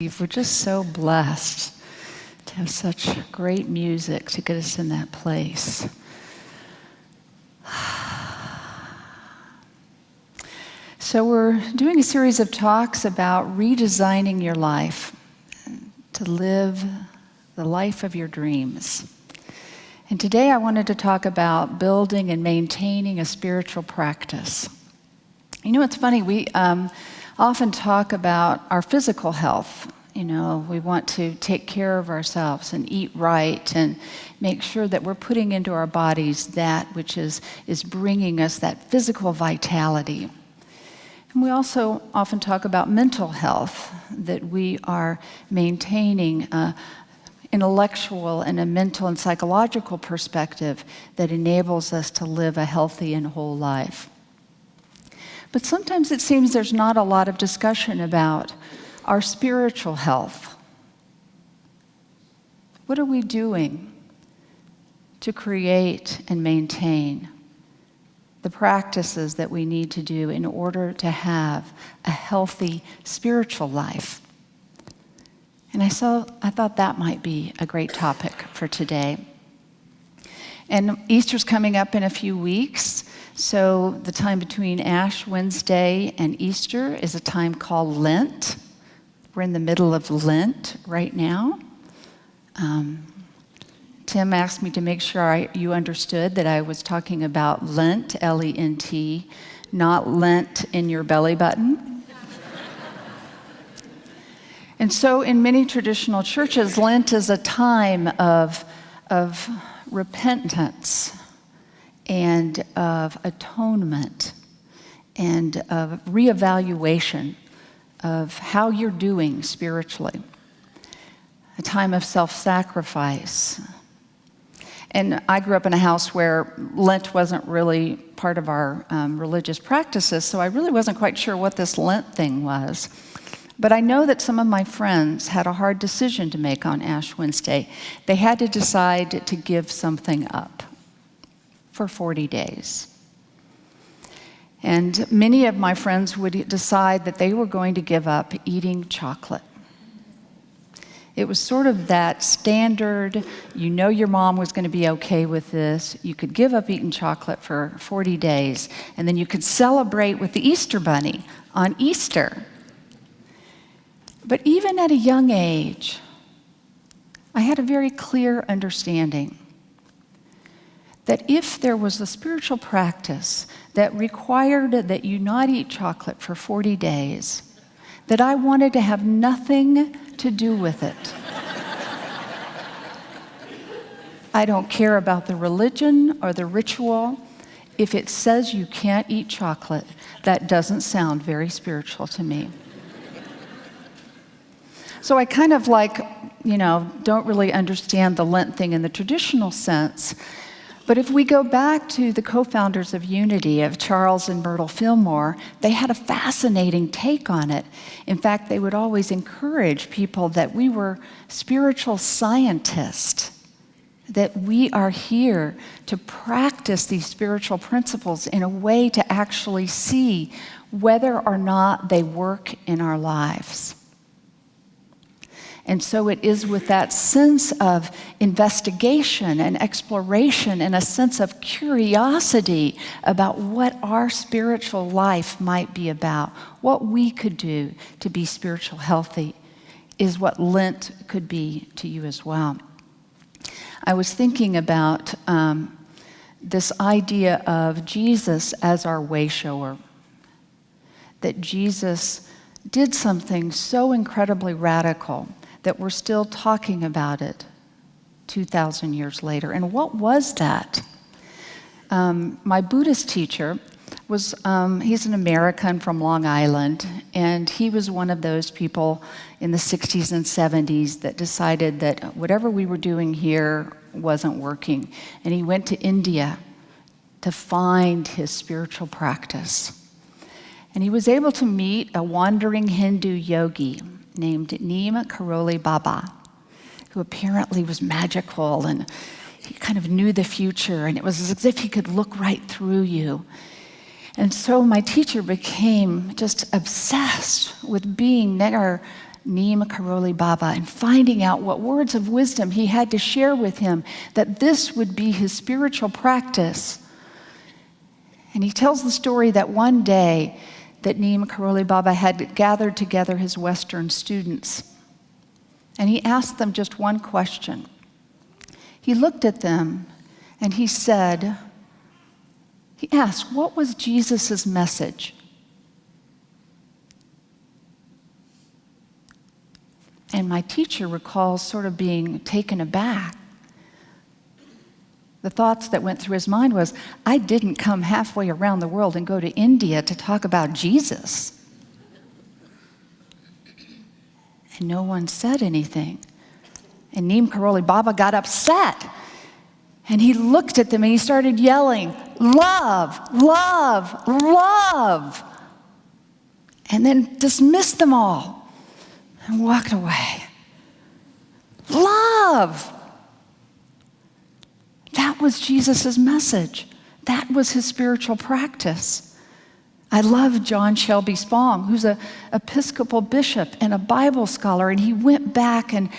We're just so blessed to have such great music to get us in that place. So we're doing a series of talks about redesigning your life to live the life of your dreams. And today I wanted to talk about building and maintaining a spiritual practice. You know, it's funny, we often talk about our physical health. You know, we want to take care of ourselves and eat right and make sure that we're putting into our bodies that which is bringing us that physical vitality. And we also often talk about mental health, that we are maintaining an intellectual and a mental and psychological perspective that enables us to live a healthy and whole life. But sometimes it seems there's not a lot of discussion about our spiritual health. What are we doing to create and maintain the practices that we need to do in order to have a healthy spiritual life? And I thought that might be a great topic for today. And Easter's coming up in a few weeks. So the time between Ash Wednesday and Easter is a time called Lent. We're in the middle of Lent right now. Tim asked me to make sure you understood that I was talking about Lent, L-E-N-T, not Lent in your belly button. And so in many traditional churches, Lent is a time of repentance and of atonement and of reevaluation of how you're doing spiritually. A time of self-sacrifice. And I grew up in a house where Lent wasn't really part of our religious practices, so I really wasn't quite sure what this Lent thing was. But I know that some of my friends had a hard decision to make on Ash Wednesday. They had to decide to give something up for 40 days. And many of my friends would decide that they were going to give up eating chocolate. It was sort of that standard, you know your mom was going to be okay with this. You could give up eating chocolate for 40 days, and then you could celebrate with the Easter Bunny on Easter. But even at a young age, I had a very clear understanding that if there was a spiritual practice that required that you not eat chocolate for 40 days, that I wanted to have nothing to do with it. I don't care about the religion or the ritual. If it says you can't eat chocolate, that doesn't sound very spiritual to me. So I kind of don't really understand the Lent thing in the traditional sense. But if we go back to the co-founders of Unity, of Charles and Myrtle Fillmore, they had a fascinating take on it. In fact, they would always encourage people that we were spiritual scientists, that we are here to practice these spiritual principles in a way to actually see whether or not they work in our lives. And so it is with that sense of investigation and exploration and a sense of curiosity about what our spiritual life might be about, what we could do to be spiritual healthy, is what Lent could be to you as well. I was thinking about this idea of Jesus as our way shower, that Jesus did something so incredibly radical that we're still talking about it 2,000 years later. And what was that? My Buddhist teacher was, he's an American from Long Island, and he was one of those people in the 60s and 70s that decided that whatever we were doing here wasn't working. And he went to India to find his spiritual practice. And he was able to meet a wandering Hindu yogi named Neem Karoli Baba, who apparently was magical, and he kind of knew the future, and it was as if he could look right through you. And so my teacher became just obsessed with being Neem Karoli Baba and finding out what words of wisdom he had to share with him, that this would be his spiritual practice. And he tells the story that one day that Neem Karoli Baba had gathered together his Western students. And he asked them just one question. He looked at them and he asked, what was Jesus' message? And my teacher recalls sort of being taken aback. The thoughts that went through his mind was, I didn't come halfway around the world and go to India to talk about Jesus. And no one said anything. And Neem Karoli Baba got upset. And he looked at them and he started yelling, love, love, love. And then dismissed them all and walked away. Love. That was Jesus' message. That was his spiritual practice. I love John Shelby Spong, who's an Episcopal bishop and a Bible scholar, and he went back and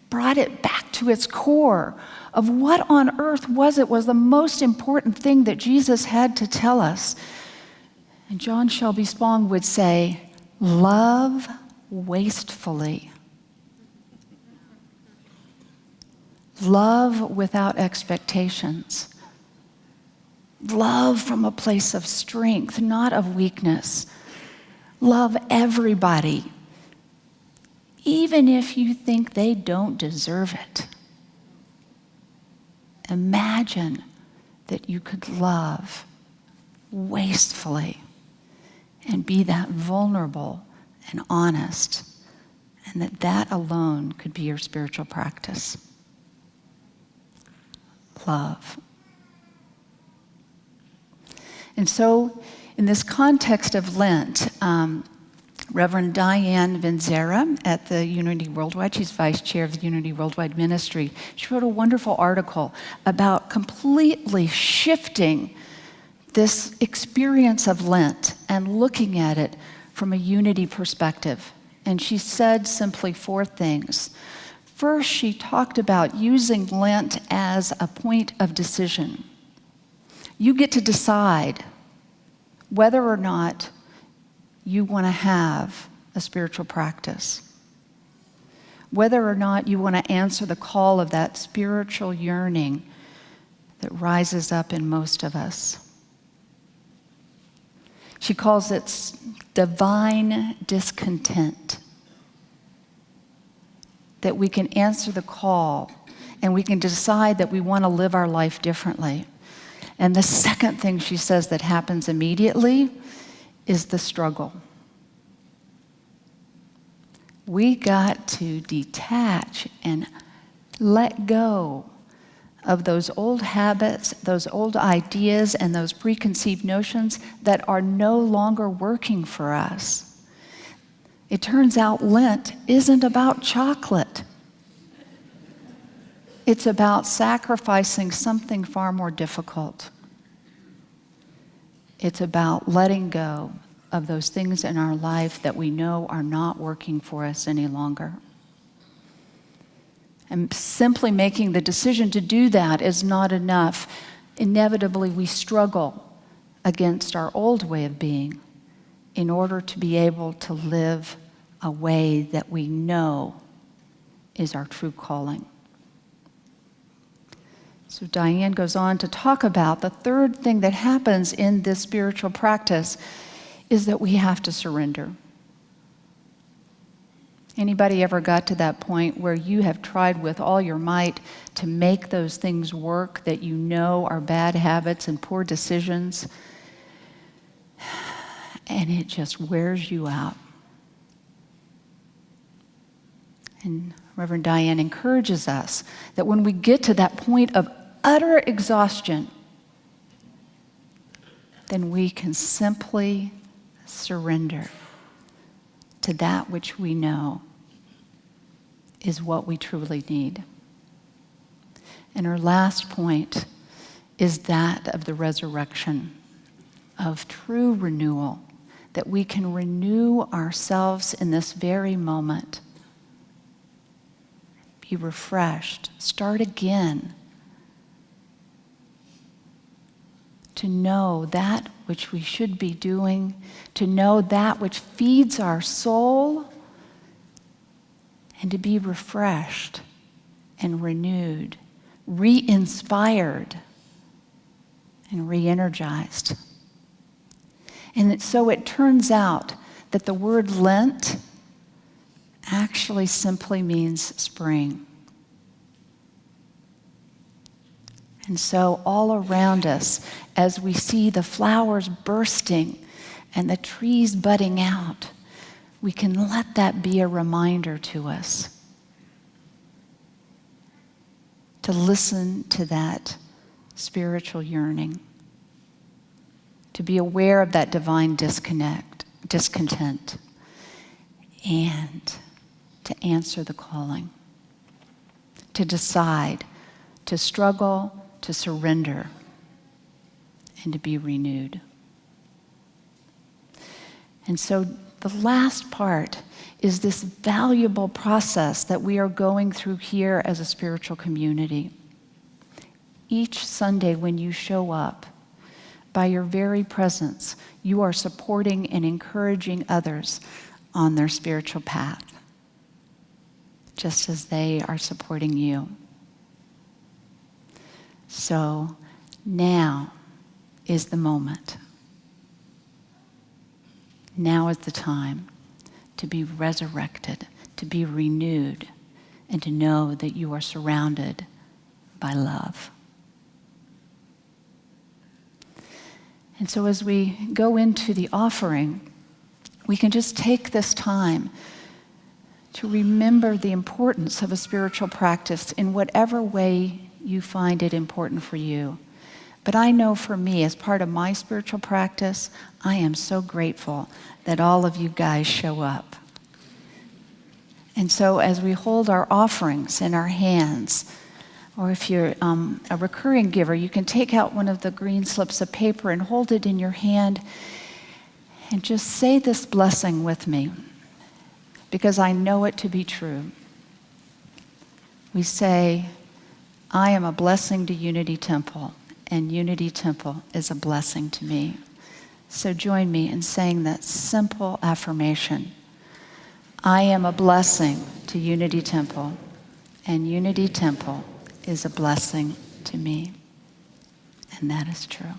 brought it back to its core of what on earth was the most important thing that Jesus had to tell us. And John Shelby Spong would say, love wastefully. Love without expectations. Love from a place of strength, not of weakness. Love everybody, even if you think they don't deserve it. Imagine that you could love wastefully and be that vulnerable and honest, and that alone could be your spiritual practice. Love. And so, in this context of Lent, Reverend Diane Venzera at the Unity Worldwide, she's vice chair of the Unity Worldwide Ministry, she wrote a wonderful article about completely shifting this experience of Lent and looking at it from a unity perspective. And she said simply 4 things. First, she talked about using Lent as a point of decision. You get to decide whether or not you want to have a spiritual practice, whether or not you want to answer the call of that spiritual yearning that rises up in most of us. She calls it divine discontent. That we can answer the call and we can decide that we want to live our life differently. And the second thing she says that happens immediately is the struggle. We got to detach and let go of those old habits, those old ideas, and those preconceived notions that are no longer working for us. It turns out Lent isn't about chocolate. It's about sacrificing something far more difficult. It's about letting go of those things in our life that we know are not working for us any longer. And simply making the decision to do that is not enough. Inevitably, we struggle against our old way of being in order to be able to live a way that we know is our true calling. So Diane goes on to talk about the third thing that happens in this spiritual practice is that we have to surrender. Anybody ever got to that point where you have tried with all your might to make those things work that you know are bad habits and poor decisions, and it just wears you out? And Reverend Diane encourages us that when we get to that point of utter exhaustion, then we can simply surrender to that which we know is what we truly need. And our last point is that of the resurrection, of true renewal, that we can renew ourselves in this very moment. be refreshed, start again. To know that which we should be doing, to know that which feeds our soul, and to be refreshed and renewed, re-inspired and re-energized. And so it turns out that the word Lent actually simply means spring. And so all around us, as we see the flowers bursting and the trees budding out, we can let that be a reminder to us to listen to that spiritual yearning, to be aware of that divine discontent, and to answer the calling, to decide, to struggle, to surrender, and to be renewed. And so the last part is this valuable process that we are going through here as a spiritual community. Each Sunday when you show up, by your very presence, you are supporting and encouraging others on their spiritual path, just as they are supporting you. So now is the moment. Now is the time to be resurrected, to be renewed, and to know that you are surrounded by love. And so as we go into the offering, we can just take this time to remember the importance of a spiritual practice in whatever way you find it important for you. But I know for me, as part of my spiritual practice, I am so grateful that all of you guys show up. And so as we hold our offerings in our hands, or if you're a recurring giver, you can take out one of the green slips of paper and hold it in your hand and just say this blessing with me, because I know it to be true. We say, I am a blessing to Unity Temple, and Unity Temple is a blessing to me. So join me in saying that simple affirmation. I am a blessing to Unity Temple, and Unity Temple is a blessing to me. And that is true.